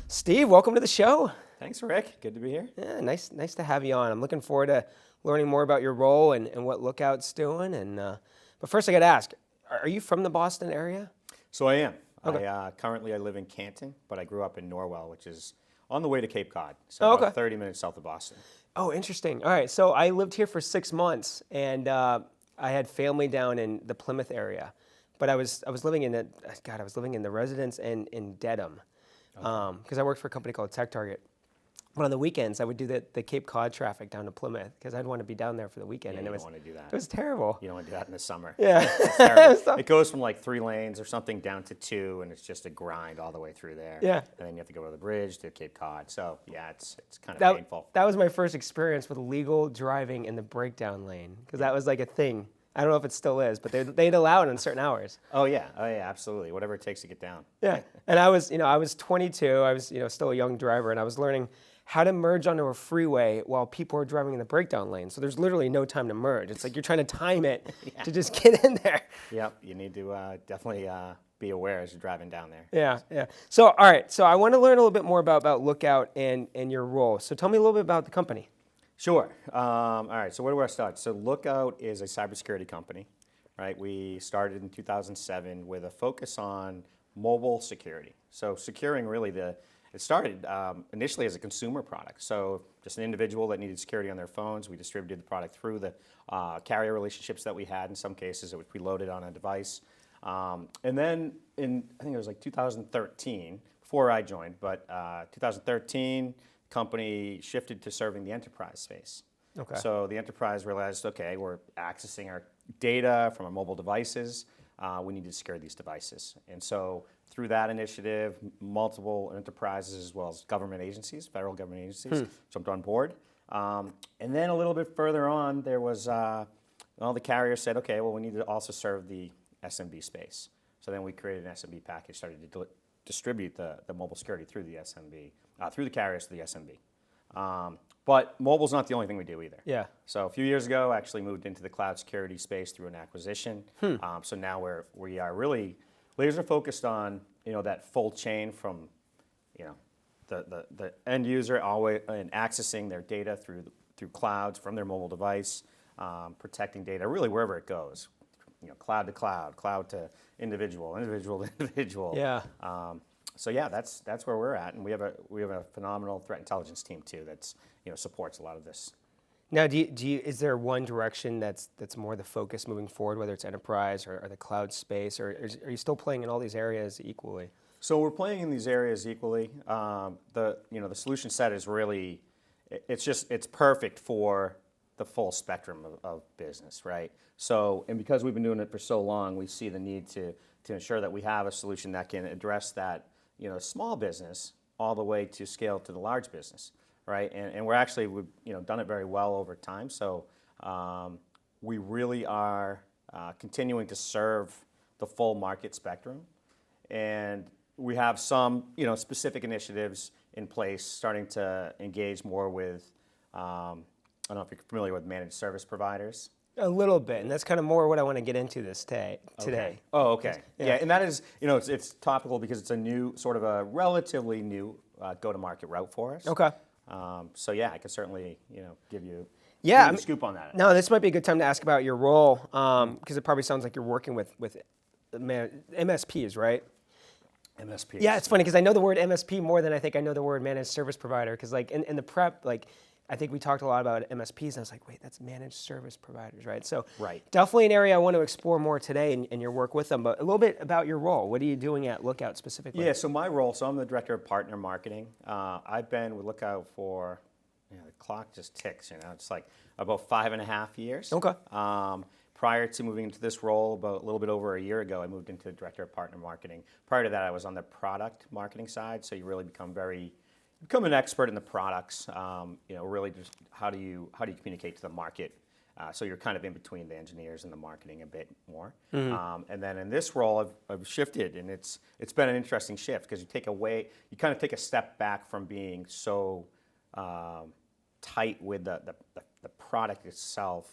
Steve, welcome to the show. Thanks, Rick. Good to be here. Yeah, nice to have you on. I'm looking forward to learning more about your role and what Lookout's doing. But first, I got to ask: are you from the Boston area? So I am. Okay. Currently, I live in Canton, but I grew up in Norwell, which is on the way to Cape Cod, so Oh, about okay. 30 minutes south of Boston. Oh, interesting. All right, so I lived here for 6 months, and I had family down in the Plymouth area, but I was living in the residence in Dedham, because I worked for a company called Tech Target. But on the weekends, I would do the Cape Cod traffic down to Plymouth because I'd want to be down there for the weekend, Yeah, and you it was don't want to do that. it was terrible. You don't want to do that in the summer. Yeah. It's terrible. It goes from like 3 lanes or something down to 2, and it's just a grind all the way through there. Yeah. And then you have to go over the bridge to Cape Cod. So yeah, it's kind of painful. That was my first experience with legal driving in the breakdown lane because that was like a thing. I don't know if it still is, but they'd allow it on certain hours. Oh yeah, absolutely. Whatever it takes to get down. Yeah, and I was 22. I was, still a young driver, and I was learning how to merge onto a freeway while people are driving in the breakdown lane. So there's literally no time to merge. It's like you're trying to time it to just get in there. Yep, you need to definitely be aware as you're driving down there. Yeah. So all right, so I want to learn a little bit more about Lookout and your role. So tell me a little bit about the company. Sure. All right, so where do I start? So Lookout is a cybersecurity company, right? We started in 2007 with a focus on mobile security. So securing really it started initially as a consumer product. So just an individual that needed security on their phones, we distributed the product through the carrier relationships that we had. In some cases, it was preloaded on a device. And then I think it was like 2013, before I joined, but 2013, company shifted to serving the enterprise space. Okay. So the enterprise realized, okay, we're accessing our data from our mobile devices. We need to secure these devices. And so through that initiative, multiple enterprises as well as government agencies, federal government agencies, jumped on board. And then a little bit further on, there was, all the carriers said, okay, well, we need to also serve the SMB space. So then we created an SMB package, started to distribute the mobile security through the SMB, through the carriers to the SMB. But mobile's not the only thing we do either. Yeah. So a few years ago, I actually moved into the cloud security space through an acquisition. So now we are really laser focused on that full chain from the end user always and accessing their data through clouds from their mobile device, protecting data really wherever it goes. Cloud to cloud, cloud to individual to individual. Yeah. So yeah, that's where we're at, and we have a phenomenal threat intelligence team too that's supports a lot of this. Now, is there one direction that's more the focus moving forward, whether it's enterprise or the cloud space, or are you still playing in all these areas equally? So we're playing in these areas equally. The solution set is really, it's perfect for the full spectrum of business, right? So, and because we've been doing it for so long, we see the need to ensure that we have a solution that can address that small business all the way to scale to the large business, right? And we've done it very well over time. So we really are continuing to serve the full market spectrum, and we have some specific initiatives in place, starting to engage more with. I don't know if you're familiar with managed service providers. A little bit, and that's kind of more what I want to get into today. Okay. Oh, okay. Yeah, and that is, it's topical because it's a new, sort of a relatively new go-to-market route for us. Okay. So yeah, I can certainly, give you a scoop on that. No, this might be a good time to ask about your role, because it probably sounds like you're working with MSPs, right? MSPs. Yeah, it's funny because I know the word MSP more than I think I know the word managed service provider. Because like in the prep, like I think we talked a lot about MSPs, and I was like, wait, that's managed service providers, right? So definitely an area I want to explore more today in your work with them. But a little bit about your role. What are you doing at Lookout specifically? Yeah, so my role, I'm the director of partner marketing. I've been with Lookout for, the clock just ticks, it's like about 5.5 years. Okay. Prior to moving into this role, about a little bit over a year ago, I moved into director of partner marketing. Prior to that, I was on the product marketing side, so you really become an expert in the products. Really just how do you communicate to the market? So you're kind of in between the engineers and the marketing a bit more. And then in this role, I've shifted, and it's been an interesting shift because you kind of take a step back from being so tight with the product itself.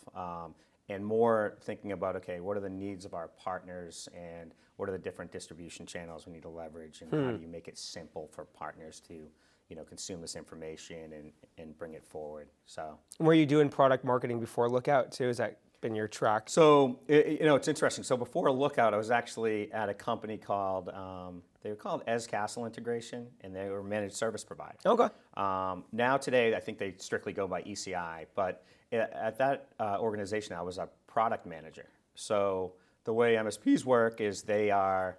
and more thinking about, okay, what are the needs of our partners and what are the different distribution channels we need to leverage, and how do you make it simple for partners to, consume this information and bring it forward. So, Were you doing product marketing before Lookout too? Has that been your track? so it's interesting. So before Lookout, I was actually at a company called, they were called Ez Castle Integration, and they were a managed service provider. Okay. Now today, I think they strictly go by ECI, but at that organization, I was a product manager. So the way MSPs work is they are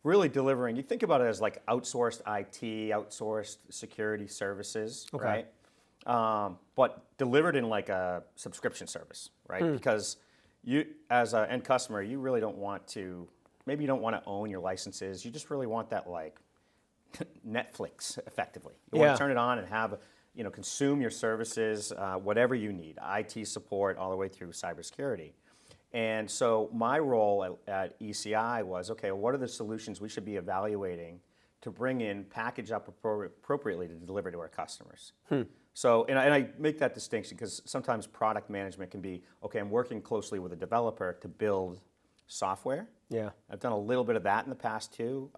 really delivering, you think about it as like outsourced IT, outsourced security services, Okay. right? But delivered in like a subscription service, right? Because you, as an end customer, you really don't want to, maybe you don't want to own your licenses. You just really want that like Netflix, effectively. You want Yeah. to turn it on and have, consume your services, whatever you need, IT support all the way through cybersecurity. And so my role at ECI was, okay, what are the solutions we should be evaluating to bring in, package up appropriately to deliver to our customers? So, and I make that distinction because sometimes product management can be, okay, I'm working closely with a developer to build software. Yeah. I've done a little bit of that in the past too,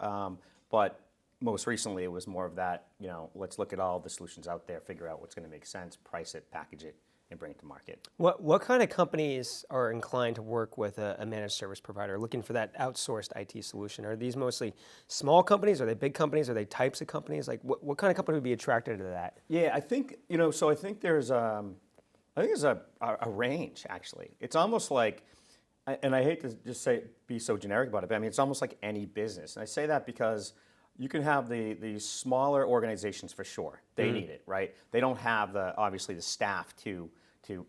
but most recently it was more of that, let's look at all the solutions out there, figure out what's going to make sense, price it, package it, and bring it to market. What kind of companies are inclined to work with a managed service provider looking for that outsourced IT solution? Are these mostly small companies? Are they big companies? Are they types of companies? Like what kind of company would be attracted to that? Yeah, I think, so I think there's a range actually. It's almost like, and I hate to just be so generic about it, but I mean, it's almost like any business. And I say that because you can have the smaller organizations for sure. They need it, right? They don't have obviously the staff to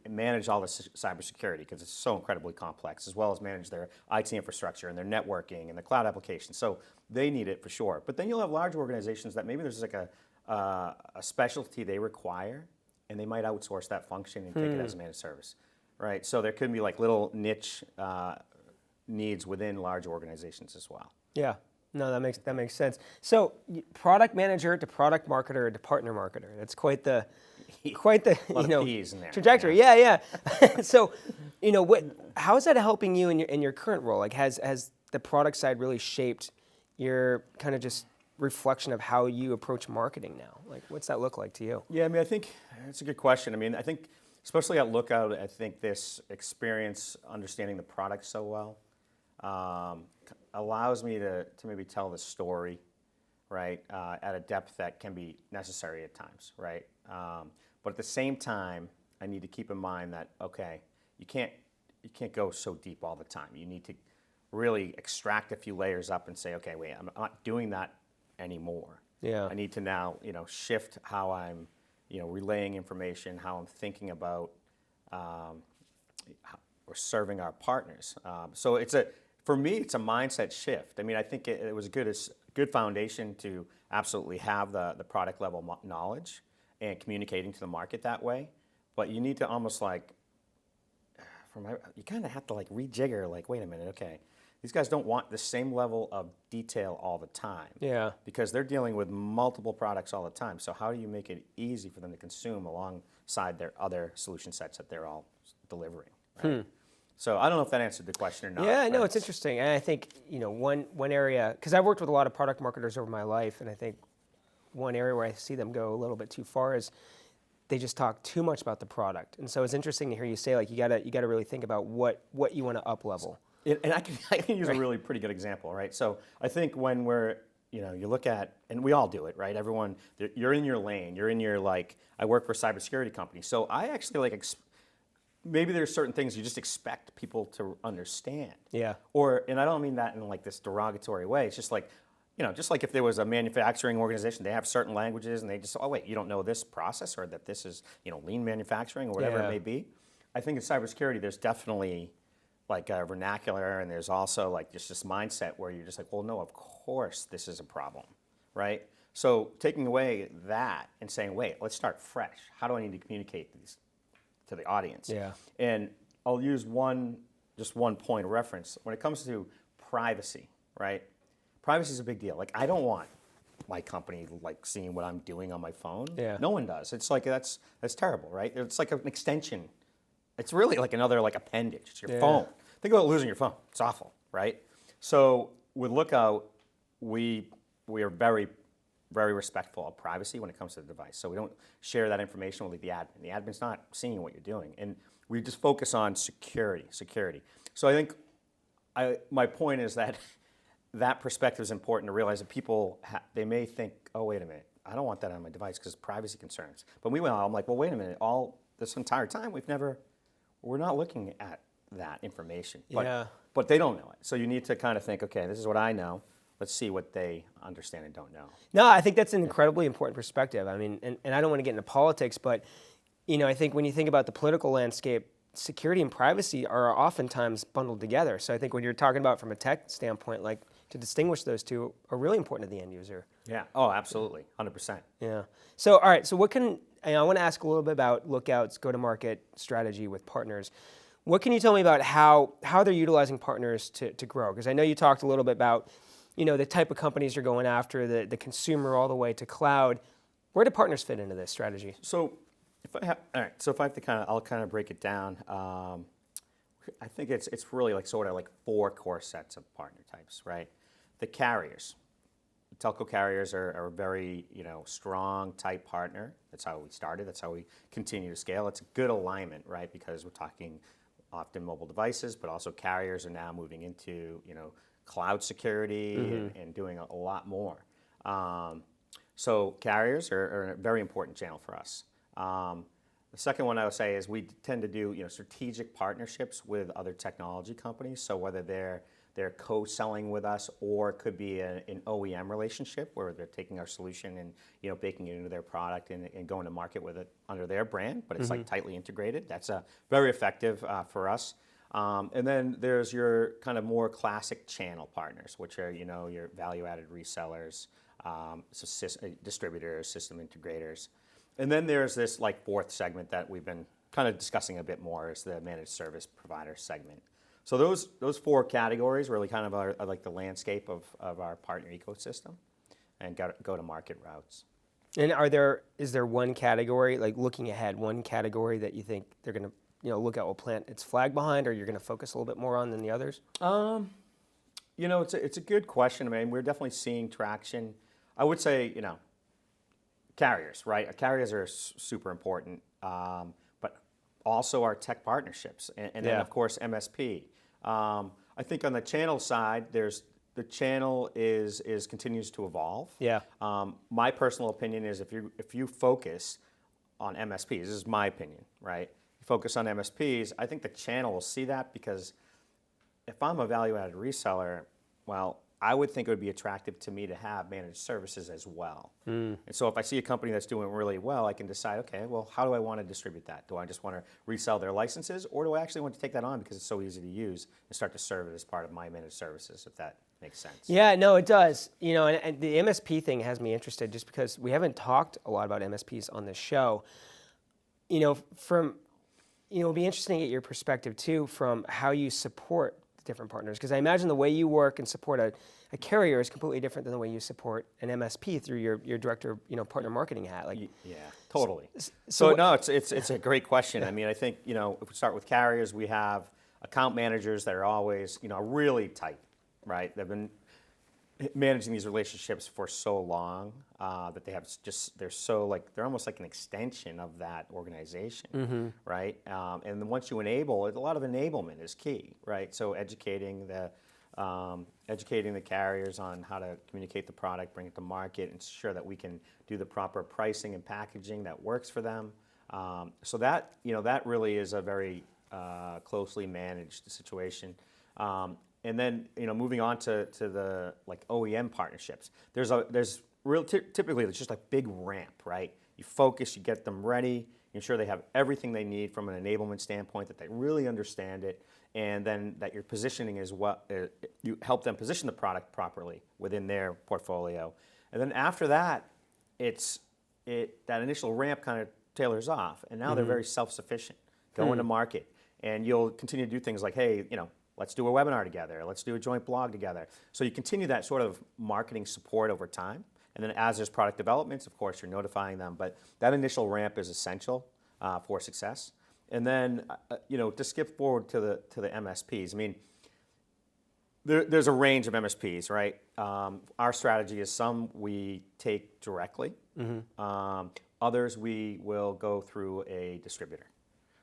manage all the cybersecurity because it's so incredibly complex, as well as manage their IT infrastructure and their networking and the cloud applications. So they need it for sure. But then you'll have large organizations that maybe there's like a specialty they require, and they might outsource that function and take it as a managed service, right? So there could be like little niche needs within large organizations as well. Yeah. No, that makes sense. So, product manager to product marketer to partner marketer. That's quite the Lot of P's in there. trajectory. Yeah. So, how is that helping you in your current role? Like, has the product side really shaped your kind of just reflection of how you approach marketing now? Like, what's that look like to you? Yeah, I mean, I think it's a good question. I mean, I think especially at Lookout, I think this experience understanding the product so well allows me to maybe tell the story, right, at a depth that can be necessary at times, right? But at the same time, I need to keep in mind that, okay, you can't go so deep all the time. You need to really extract a few layers up and say, okay, wait, I'm not doing that anymore. Yeah. I need to now, shift how I'm, relaying information, how I'm thinking about how we're serving our partners. So for me, it's a mindset shift. I mean, I think it was a good foundation to absolutely have the product level knowledge and communicating to the market that way. But you need to almost like, you kind of have to like rejigger, like, wait a minute, okay, these guys don't want the same level of detail all the time. Yeah. Because they're dealing with multiple products all the time. So how do you make it easy for them to consume alongside their other solution sets that they're all delivering? Right? So I don't know if that answered the question or not. Yeah, no, it's interesting. And I think, one area, because I've worked with a lot of product marketers over my life, and I think one area where I see them go a little bit too far is they just talk too much about the product. And so it's interesting to hear you say, like, you gotta really think about what you want to up level. And I can use a really pretty good example, right? So I think when you look at, and we all do it, right? Everyone, you're in your lane. You're in your, like, I work for a cybersecurity company. So I actually, like, maybe there's certain things you just expect people to understand. Yeah. And I don't mean that in, like, this derogatory way. It's just like, just like if there was a manufacturing organization, they have certain languages, and they just, oh, wait, you don't know this process, or that this is, lean manufacturing, or whatever it may be. I think in cybersecurity, there's definitely like a vernacular, and there's also like just this mindset where you're just like, well, no, of course this is a problem, right? So taking away that and saying, wait, let's start fresh. How do I need to communicate these to the audience? Yeah. And I'll use just one point of reference. When it comes to privacy, right? Privacy is a big deal. Like, I don't want my company like seeing what I'm doing on my phone. Yeah. No one does. It's like, that's terrible, right? It's like an extension it's really like another like appendage. It's your Yeah. phone. Think about losing your phone. It's awful, right? So with Lookout, we are very, very respectful of privacy when it comes to the device. So we don't share that information with the admin. The admin's not seeing what you're doing. And we just focus on security. So I think my point is that that perspective is important to realize that people, they may think, oh, wait a minute, I don't want that on my device because of privacy concerns. But I'm like, well, wait a minute, all this entire time we're not looking at that information. But they don't know it. So you need to kind of think, okay, this is what I know. Let's see what they understand and don't know. No, I think that's an incredibly important perspective. I mean, and I don't want to get into politics, but I think when you think about the political landscape, security and privacy are oftentimes bundled together. So I think when you're talking about from a tech standpoint, like to distinguish those two are really important to the end user. Yeah. Oh, absolutely. 100%. Yeah. So, all right. So I want to ask a little bit about Lookout's go-to-market strategy with partners. What can you tell me about how they're utilizing partners to grow? Because I know you talked a little bit about, the type of companies you're going after, the consumer all the way to cloud. Where do partners fit into this strategy? So if I have to I'll kind of break it down. I think it's really like sort of like 4 core sets of partner types, right? The carriers. The telco carriers are a very, strong type partner. That's how we started. That's how we continue to scale. It's a good alignment, right? Because we're talking often mobile devices, but also carriers are now moving into, cloud security and doing a lot more. So carriers are a very important channel for us. The second one I would say is we tend to do strategic partnerships with other technology companies. So whether they're co-selling with us, or it could be an OEM relationship where they're taking our solution and baking it into their product and going to market with it under their brand, but it's like tightly integrated. That's very effective for us. And then there's your kind of more classic channel partners, which are your value-added resellers, distributors, system integrators. And then there's this like 4th segment that we've been kind of discussing a bit more, is the managed service provider segment. So those 4 categories really kind of are like the landscape of our partner ecosystem and go-to-market routes. And is there one category, like looking ahead, one category that you think they're going to Lookout will plant its flag behind, or you're going to focus a little bit more on than the others? It's a good question. I mean, we're definitely seeing traction. I would say, carriers, right? Carriers are super important, but also our tech partnerships, and then of course MSP. I think on the channel side, the channel continues to evolve. Yeah. My personal opinion is if you focus on MSPs, this is my opinion, right? You focus on MSPs, I think the channel will see that, because if I'm a value-added reseller, well, I would think it would be attractive to me to have managed services as well. And so if I see a company that's doing really well, I can decide, okay, well, how do I want to distribute that? Do I just want to resell their licenses, or do I actually want to take that on because it's so easy to use and start to serve it as part of my managed services, if that makes sense? Yeah, no, it does. And the MSP thing has me interested, just because we haven't talked a lot about MSPs on this show. It'll be interesting to get your perspective too, from how you support different partners, because I imagine the way you work and support a carrier is completely different than the way you support an MSP through your director, partner marketing hat. Like, yeah, totally. So no, it's a great question. I mean, I think if we start with carriers, we have account managers that are always really tight, right? They've been managing these relationships for so long that they're almost like an extension of that organization, right? And then once you enable it, a lot of enablement is key, right? So educating the carriers on how to communicate the product, bring it to market, ensure that we can do the proper pricing and packaging that works for them. So that really is a very closely managed situation. And then moving on to the like OEM partnerships, there's typically it's just a big ramp, right? You focus, you get them ready, you ensure they have everything they need from an enablement standpoint, that they really understand it, and then that your positioning is you help them position the product properly within their portfolio. And then after that, that initial ramp kind of tailors off, and now they're very self-sufficient, going to market, and you'll continue to do things like, hey, let's do a webinar together. Let's do a joint blog together. So you continue that sort of marketing support over time. And then as there's product developments, of course, you're notifying them. But that initial ramp is essential for success. And then, to skip forward to the MSPs, I mean, there's a range of MSPs, right? Our strategy is some we take directly. Others we will go through a distributor.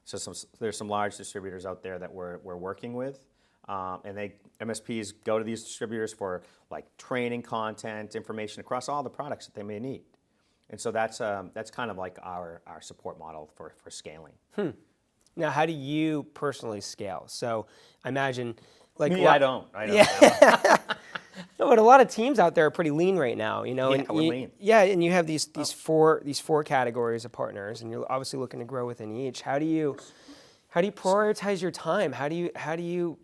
So there's some large distributors out there that we're working with, and MSPs go to these distributors for like training content, information across all the products that they may need. And so that's kind of like our support model for scaling. Now, how do you personally scale? So I imagine, like, Me, I don't. Yeah. No, but a lot of teams out there are pretty lean right now, Yeah, and we're lean. Yeah, and you have these four categories of partners, and you're obviously looking to grow within each. How do you prioritize your time? How do you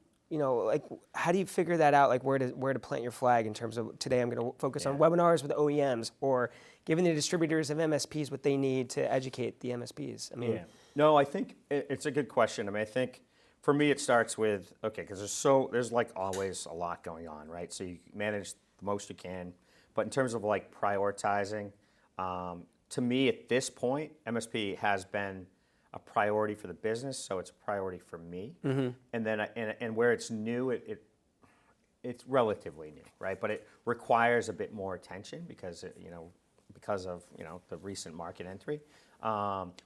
figure that out? Like where to plant your flag in terms of today I'm going to focus on webinars with OEMs, or giving the distributors of MSPs what they need to educate the MSPs. I mean, no, I think it's a good question. I mean, I think. For me, it starts with, because there's like always a lot going on, right? So you manage the most you can. But in terms of like prioritizing, to me at this point, MSP has been a priority for the business, so it's a priority for me. And then and where it's new, it's relatively new, right? But it requires a bit more attention because of the recent market entry.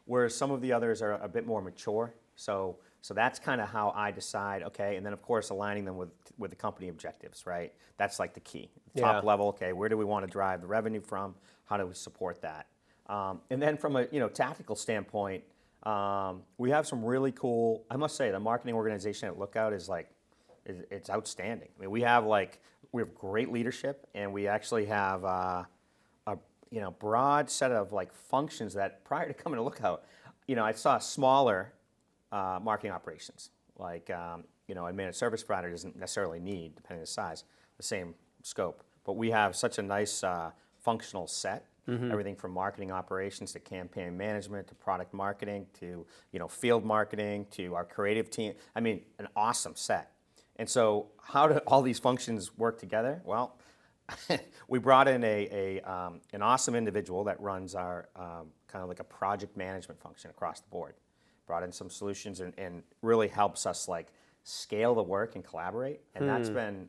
Whereas some of the others are a bit more mature. So that's kind of how I decide, and then of course aligning them with the company objectives, right? That's like the key. Top level, where do we want to drive the revenue from? How do we support that? And then from a tactical standpoint, we have some really cool, I must say, the marketing organization at Lookout is it's outstanding. I mean, we have great leadership, and we actually have a broad set of like functions that prior to coming to Lookout, I saw smaller marketing operations, like a managed service provider doesn't necessarily need, depending on the size, the same scope. But we have such a nice functional set, everything from marketing operations to campaign management to product marketing to field marketing to our creative team. I mean, an awesome set. And so how do all these functions work together? Well, we brought in an awesome individual that runs our kind of like a project management function across the board. Brought in some solutions and really helps us like scale the work and collaborate, and that's been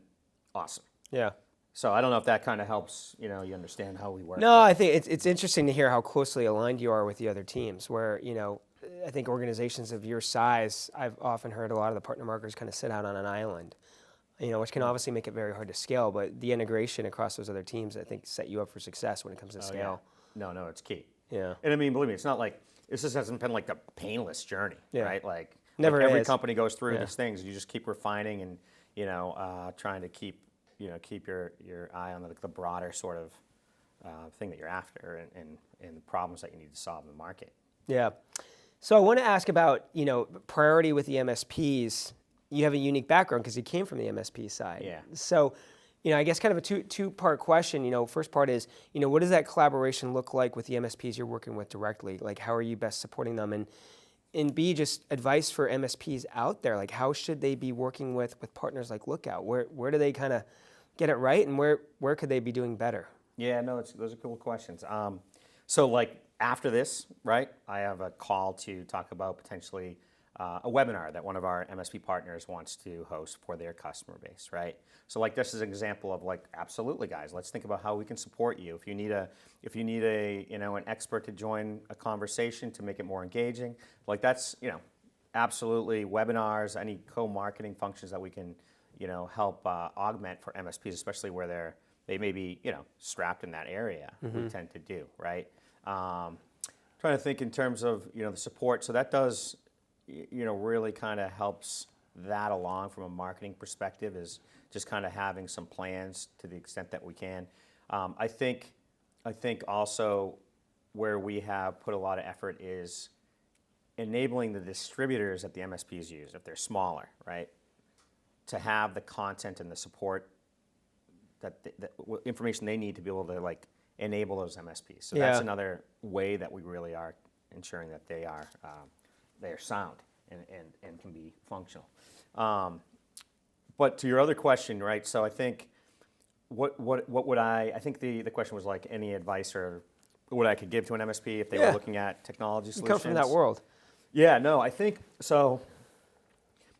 awesome. Yeah. So I don't know if that kind of helps, you understand how we work. No, I think it's interesting to hear how closely aligned you are with the other teams, where, I think organizations of your size, I've often heard a lot of the partner marketers kind of sit out on an island, which can obviously make it very hard to scale, but the integration across those other teams, I think, set you up for success when it comes to scale. Yeah. No, it's key. Yeah. And I mean, believe me, it's not like, this just hasn't been like a painless journey, right? Never every is. company goes through these things. You just keep refining and trying to keep your eye on the broader sort of thing that you're after and the problems that you need to solve in the market. Yeah. So I want to ask about priority with the MSPs. You have a unique background because you came from the MSP side. Yeah. So I guess kind of a two-part question. First part is, what does that collaboration look like with the MSPs you're working with directly? Like, how are you best supporting them? And B, just advice for MSPs out there. Like, how should they be working with partners like Lookout? Where do they kind of get it right, and where could they be doing better? Yeah, no, those are cool questions. So, like, after this, right, I have a call to talk about potentially a webinar that one of our MSP partners wants to host for their customer base, right? So like this is an example of like, absolutely guys, let's think about how we can support you. If you need an expert to join a conversation to make it more engaging, like that's, absolutely webinars, any co-marketing functions that we can, help augment for MSPs, especially where they may be, strapped in that area, we tend to do, right? Trying to think in terms of, the support. So that does, really kind of helps that along from a marketing perspective, is just kind of having some plans to the extent that we can. I think also where we have put a lot of effort is enabling the distributors that the MSPs use, if they're smaller, right, to have the content and the support that information they need to be able to like enable those MSPs. So that's another way that we really are ensuring that they are sound and can be functional. But to your other question, right? So I think what would I think the question was like any advice or what I could give to an MSP if they were looking at technology solutions. You come from that world. Yeah, no, I think so.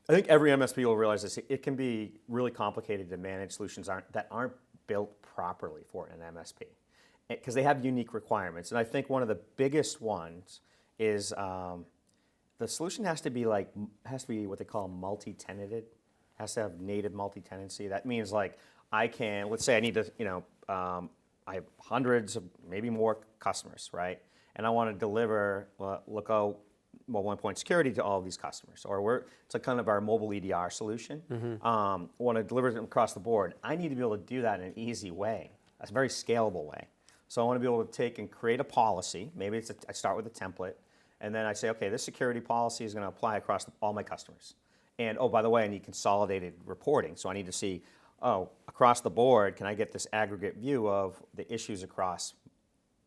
I think every MSP will realize this. It can be really complicated to manage solutions that aren't built properly for an MSP because they have unique requirements. And I think one of the biggest ones is the solution has to be what they call multi-tenanted. Has to have native multi-tenancy. That means like let's say I need to, I have hundreds of maybe more customers, right? And I want to deliver one point security to all of these customers, or it's like kind of our mobile EDR solution. Want to deliver them across the board. I need to be able to do that in an easy way, a very scalable way. So I want to be able to take and create a policy. Maybe I start with a template, and then I say, okay, this security policy is going to apply across all my customers. And oh, by the way, I need consolidated reporting. So I need to see, across the board, can I get this aggregate view of the issues across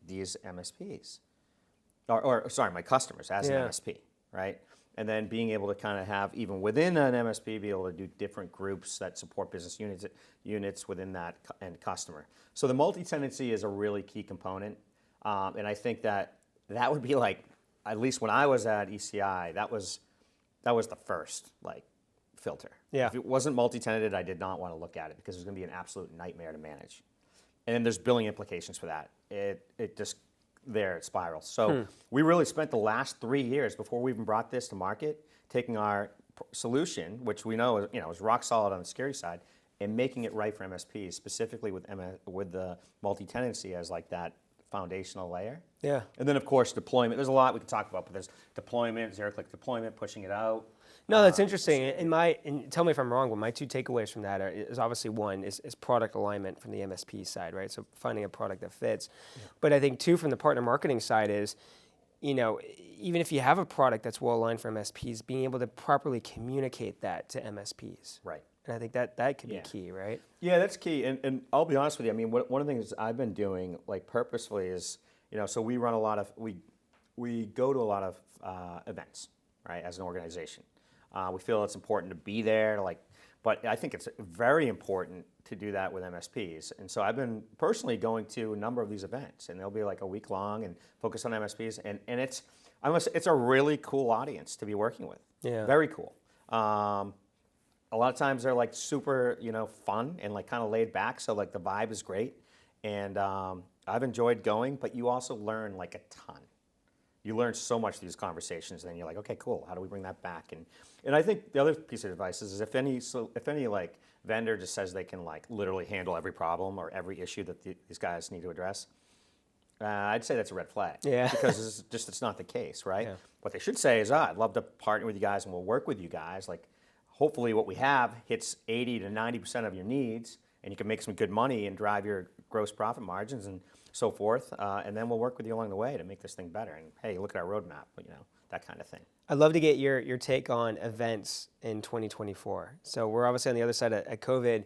these MSPs? Or sorry, my customers as an MSP, right? And then being able to kind of have, even within an MSP, be able to do different groups that support business units within that end customer. So the multi-tenancy is a really key component. And I think that would be like, at least when I was at ECI, that was the first filter. Yeah. If it wasn't multi-tenanted, I did not want to look at it because it was going to be an absolute nightmare to manage. And then there's billing implications for that. It just it spirals. So we really spent the last 3 years before we even brought this to market, taking our solution, which we know is rock solid on the security side, and making it right for MSPs, specifically with the multi-tenancy as like that foundational layer. Yeah. And then of course deployment. There's a lot we could talk about, but there's deployment, zero-click deployment, pushing it out. No, that's interesting. And tell me if I'm wrong, but my two takeaways from that is obviously one is product alignment from the MSP side, right? So finding a product that fits. Yeah. But I think two, from the partner marketing side is, even if you have a product that's well aligned for MSPs, being able to properly communicate that to MSPs. Right. And I think that could be key, right? Yeah, that's key. And I'll be honest with you. I mean, one of the things I've been doing purposefully is, so we run we go to a lot of events, right, as an organization. We feel it's important to be there, but I think it's very important to do that with MSPs. And so I've been personally going to a number of these events, and they'll be like a week long and focus on MSPs. And it's a really cool audience to be working with. Yeah. Very cool. A lot of times they're super, fun and kind of laid back. So the vibe is great. And I've enjoyed going, but you also learn a ton. You learn so much through these conversations, and then you're like, okay, cool. How do we bring that back? And I think the other piece of advice is if any vendor just says they can literally handle every problem or every issue that these guys need to address, I'd say that's a red flag. Yeah. Because it's not the case, right? Yeah. What they should say is, I'd love to partner with you guys, and we'll work with you guys. Hopefully, what we have hits 80 to 90% of your needs, and you can make some good money and drive your gross profit margins and so forth, and then we'll work with you along the way to make this thing better. And hey, look at our roadmap, that kind of thing. I'd love to get your take on events in 2024. So we're obviously on the other side of COVID.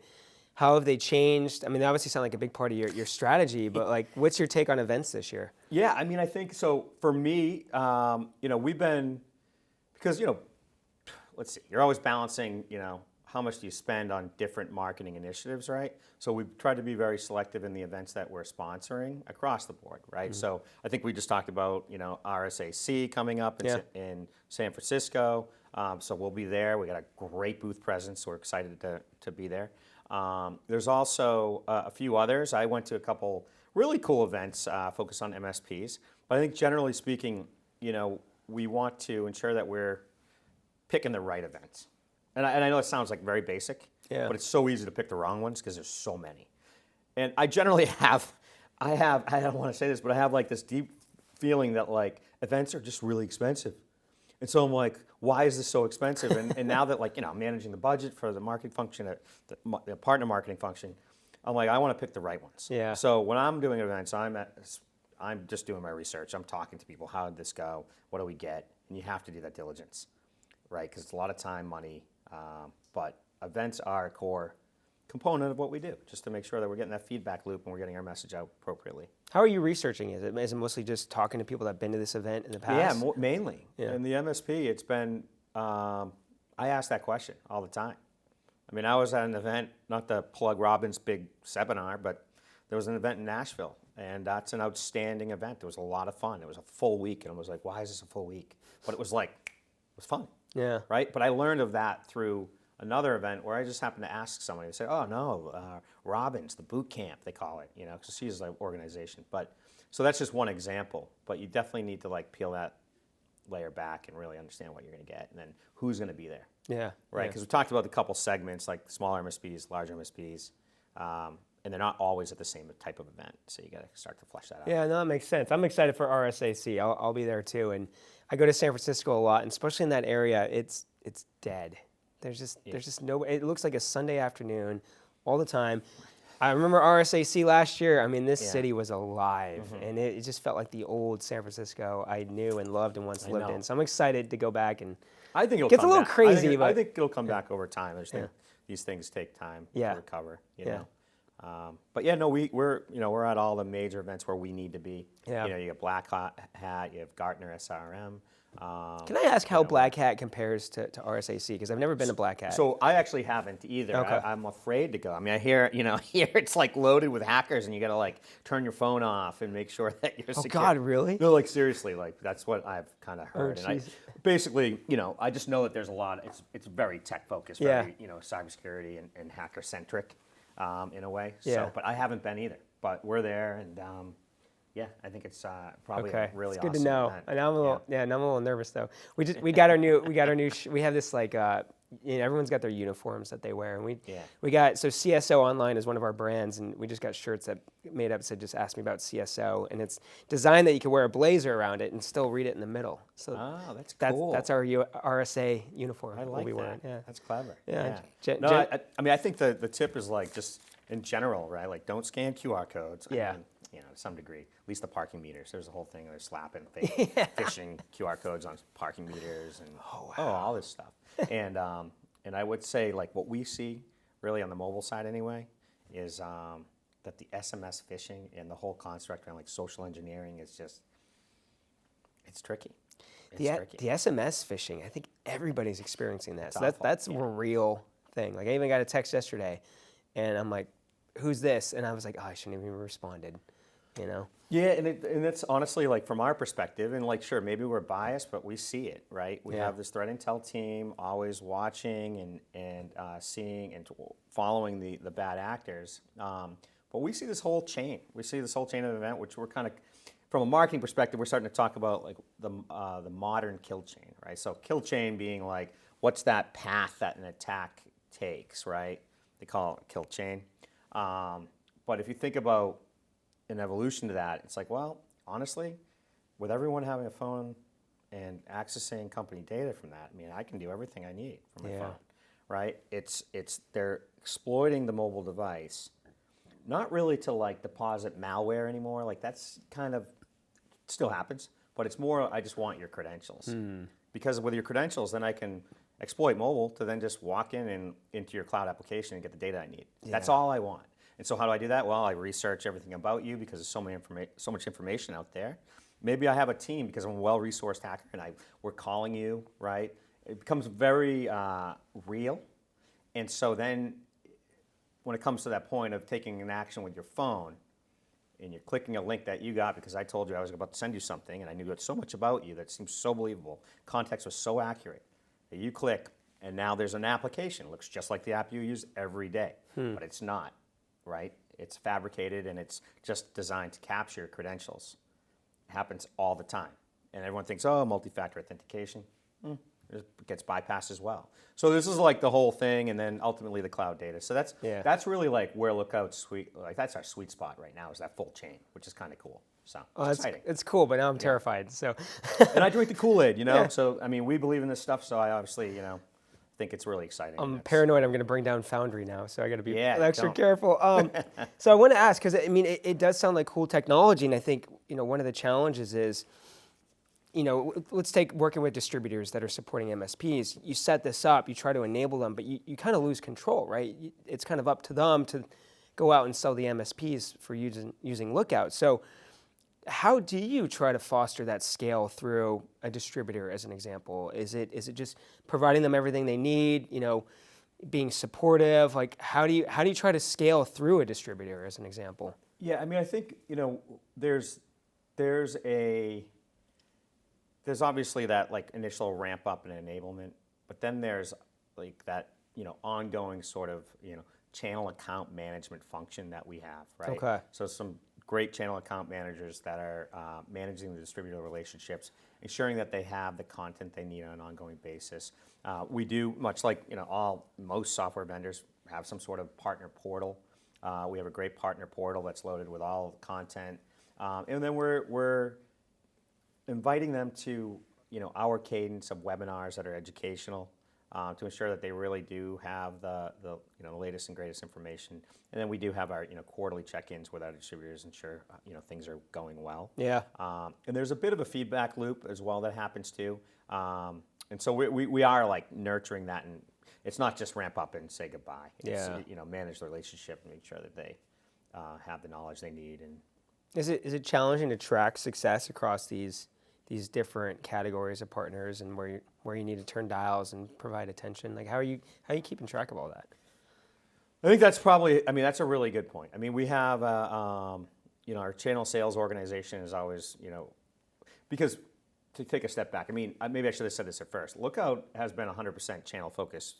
How have they changed? I mean, they obviously sound like a big part of your strategy, but what's your take on events this year? Yeah, I mean, I think so. For me, we've been, because let's see, you're always balancing, how much do you spend on different marketing initiatives, right? So we've tried to be very selective in the events that we're sponsoring across the board, right? Mm-hmm. So I think we just talked about, RSAC coming up in San Francisco. So we'll be there. We got a great booth presence, so we're excited to be there. There's also a few others. I went to a couple really cool events focused on MSPs. But I think generally speaking, we want to ensure that we're picking the right events. And I know it sounds very basic, but it's so easy to pick the wrong ones because there's so many. And I generally I don't want to say this, but I have this deep feeling that events are just really expensive. And so I'm like, why is this so expensive? And now that I'm managing the budget for the marketing function, the partner marketing function, I'm like, I want to pick the right ones. Yeah. So when I'm doing events, I'm just doing my research. I'm talking to people. How did this go? What do we get? And you have to do that diligence, right? Because it's a lot of time, money. But events are a core component of what we do, just to make sure that we're getting that feedback loop and we're getting our message out appropriately. How are you researching it? Is it mostly just talking to people that have been to this event in the past? Yeah, mainly. Yeah. In the MSP, it's been, I ask that question all the time. I mean, I was at an event, not to plug Robin's big seminar, but there was an event in Nashville, and that's an outstanding event. It was a lot of fun. It was a full week, and I was like, why is this a full week? But it was was fun. Yeah. Right? But I learned of that through another event where I just happened to ask somebody. They said, "Oh no, Robbins, the boot camp they call it," because she's like organization. But so that's just one example. But you definitely need to like peel that layer back and really understand what you're going to get, and then who's going to be there. Yeah. Right? Yeah. Because we talked about the couple segments like smaller MSPs, larger MSPs, and they're not always at the same type of event. So you got to start to flesh that out. Yeah, no, that makes sense. I'm excited for RSAC. I'll be there too, and I go to San Francisco a lot, and especially in that area, it's dead. There's just no. It looks like a Sunday afternoon all the time. I remember RSAC last year. I mean, this city was alive, and it just felt like the old San Francisco I knew and loved and once lived in. So I'm excited to go back, and I think it'll gets come a little back. crazy, I think it'll come back over time. These things take time to recover. You know. But yeah, no, we're at all the major events where we need to be. Yeah. You got Black Hat, you have Gartner SRM. Can I ask how Black Hat compares to RSAC? Because I've never been to Black Hat. So I actually haven't either. Okay. I'm afraid to go. I mean, I hear here it's like loaded with hackers, and you got to like turn your phone off and make sure that you're secure. Oh God, really? No, like seriously, like that's what I've kind of heard. Oh, And basically, I just know that there's a lot. It's very tech focused, very cybersecurity and hacker centric in a way. Yeah. So, but I haven't been either. But we're there, and yeah, I think it's probably a really it's good awesome to know. event. And I'm a little, and I'm a little nervous though. We got our new, we have this like, everyone's got their uniforms that they wear, and we got, so CSO Online is one of our brands, and we just got shirts that made up said just ask me about CSO, and it's designed that you can wear a blazer around it and still read it in the middle. So that's cool. That's our RSA uniform. I we'll like be that. wearing. Yeah, That's clever. Yeah. No, I mean, I think the tip is like just in general, right? Like don't scan QR codes. Yeah. I mean, to some degree, at least the parking meters. There's a whole thing. They're slapping fake phishing QR codes on parking meters and all this stuff. And I would say like what we see really on the mobile side anyway is that the SMS phishing and the whole construct around like social engineering is just it's tricky. The SMS phishing, I think everybody's experiencing that. It's so that's a real thing. Like I even got a text yesterday, and I'm like, "Who's this?" And I was like, "Oh, I shouldn't have even responded." Yeah, and it's honestly like from our perspective, and like sure, maybe we're biased, but we see it, right? We have this threat intel team always watching and seeing and following the bad actors. But we see this whole chain. We see this whole chain of event, which we're kind of, from a marketing perspective, we're starting to talk about like the modern kill chain, right? So kill chain being like, what's that path that an attack takes, right? They call it kill chain. But if you think about an evolution to that, it's like, well, honestly, with everyone having a phone and accessing company data from that, I mean, I can do everything I need from my phone, right? They're exploiting the mobile device, not really to like deposit malware anymore. Like that's kind of still happens, but it's more I just want your credentials because with your credentials, then I can exploit mobile to then just walk in and into your cloud application and get the data I need. That's all I want. And so how do I do that? Well, I research everything about you because there's so much information out there. Maybe I have a team because I'm a well-resourced hacker and we're calling you, right? It becomes very real. And so then when it comes to that point of taking an action with your phone and you're clicking a link that you got because I told you I was about to send you something and I knew so much about you that seems so believable. Context was so accurate that you click and now there's an application. It looks just like the app you use every day, but it's not. Right? It's fabricated and it's just designed to capture your credentials. It happens all the time. And everyone thinks, oh, multi-factor authentication. It gets bypassed as well. So this is like the whole thing and then ultimately the cloud data. So that's really like where Lookout's that's our sweet spot right now is that full chain, which is kind of cool. So it's exciting. It's cool, but now I'm terrified. So and I drink the Kool-Aid, So I mean we believe in this stuff, so I obviously, think it's really exciting. I'm paranoid I'm going to bring down Foundry now, so I got to be extra don't. careful. So I want to ask, because I mean, it does sound like cool technology, and I think, one of the challenges is, let's take working with distributors that are supporting MSPs. You set this up, you try to enable them, but you kind of lose control, right? It's kind of up to them to go out and sell the MSPs for using Lookout. So how do you try to foster that scale through a distributor, as an example? Is it just providing them everything they need? Being supportive. Like how do you try to scale through a distributor, as an example? Yeah, I mean, I think there's there's obviously that like initial ramp up and enablement, but then there's like that, ongoing sort of, channel account management function that we have, right? Okay. So some great channel account managers that are managing the distributor relationships, ensuring that they have the content they need on an ongoing basis. We do, much like, most software vendors have some sort of partner portal. We have a great partner portal that's loaded with all the content. And then we're inviting them to, our cadence of webinars that are educational, to ensure that they really do have the latest and greatest information. And then we do have our quarterly check-ins with our distributors, ensure things are going well. Yeah. And there's a bit of a feedback loop as well that happens too. And so we are like nurturing that, and it's not just ramp up and say goodbye. It's, manage the relationship and make sure that they have the knowledge they need. And Is it challenging to track success across these different categories of partners, and where you need to turn dials and provide attention? Like how are you keeping track of all that? I think that's that's a really good point. I mean, we have our channel sales organization is always, because to take a step back, I mean, maybe I should have said this at first. Lookout has been 100% channel focused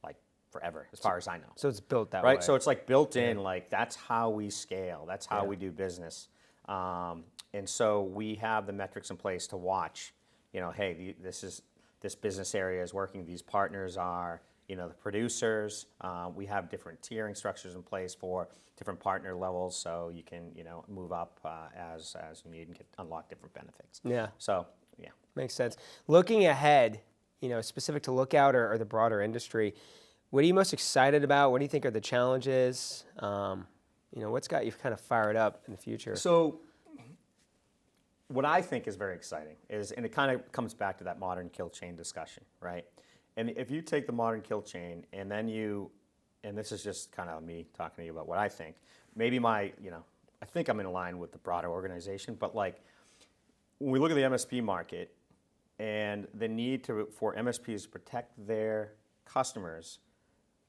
like forever, as far as I know. So it's built that way. Right, so it's like built in, like that's how we scale, that's how we do business. And so we have the metrics in place to watch, hey, this business area is working, these partners are, the producers. We have different tiering structures in place for different partner levels, so you can, move up as you need and unlock different benefits. Yeah. So, yeah. Makes sense. Looking ahead, specific to Lookout or the broader industry, what are you most excited about? What do you think are the challenges? What's got you kind of fired up in the future? So what I think is very exciting is, and it kind of comes back to that modern kill chain discussion, right? And if you take the modern kill chain and then and this is just kind of me talking to you about what I think, maybe I think I'm in line with the broader organization, but like when we look at the MSP market and the need for MSPs to protect their customers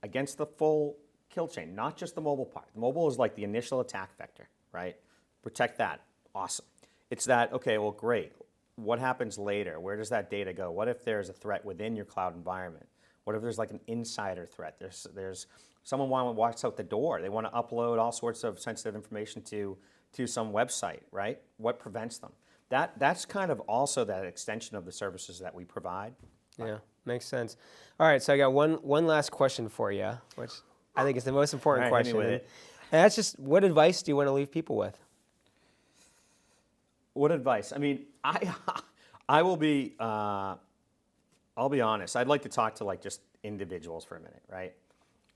against the full kill chain, not just the mobile part. The mobile is like the initial attack vector, right? Protect that, awesome. It's that, okay, well, great. What happens later? Where does that data go? What if there's a threat within your cloud environment? What if there's like an insider threat? There's someone walks out the door. They want to upload all sorts of sensitive information to some website, right? What prevents them? That's kind of also that extension of the services that we provide. Yeah, makes sense. All right, so I got one last question for you, which I think is the most important question. And that's just, what advice do you want to leave people with? What advice? I mean, I'll be honest. I'd like to talk to like just individuals for a minute, right?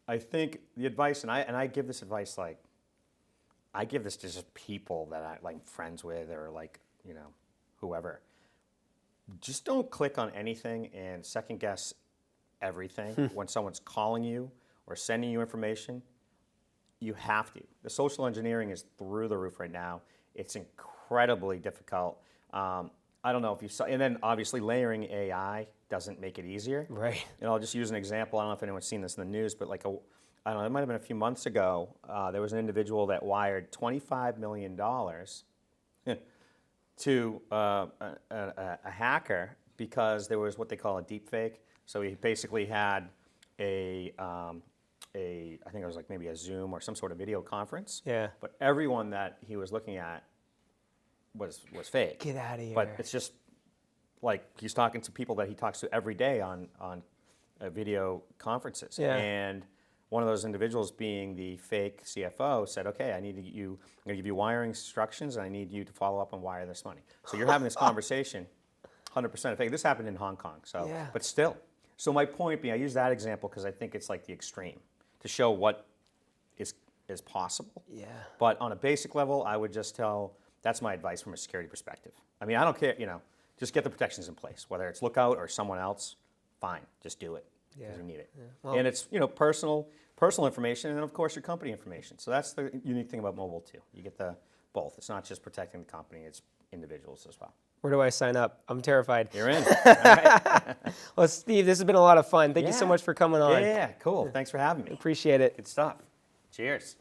I think the advice, and I give this advice I give this to just people that I like friends with or like, whoever. Just don't click on anything and second guess everything when someone's calling you or sending you information. You have to. The social engineering is through the roof right now. It's incredibly difficult. I don't know if you saw, and then obviously layering AI doesn't make it easier. Right. And I'll just use an example. I don't know if anyone's seen this in the news, but like I don't know, it might have been a few months ago. There was an individual that wired $25 million to a hacker because there was what they call a deep fake. So he basically had I think it was like maybe a Zoom or some sort of video conference. Yeah. But everyone that he was looking at was fake. Get out of here. But it's just like he's talking to people that he talks to every day on video conferences. Yeah. And one of those individuals, being the fake CFO, said, "Okay, I'm going to give you wiring instructions, and I need you to follow up and wire this money." So you're having this conversation, 100% fake. This happened in Hong Kong, but still. So my point being, I use that example because I think it's like the extreme to show what is possible. Yeah. But on a basic level, I would just that's my advice from a security perspective. I mean, I don't care, just get the protections in place, whether it's Lookout or someone else, fine, just do it because you need it. Yeah. Well, and it's, personal information and then of course your company information. So that's the unique thing about mobile too. You get both. It's not just protecting the company, it's individuals as well. Where do I sign up? I'm terrified. You're in. All right. Well, Steve, this has been a lot of fun. Thank you so much for coming on. Yeah, cool. Thanks for having me. Appreciate it. Good stuff. Cheers.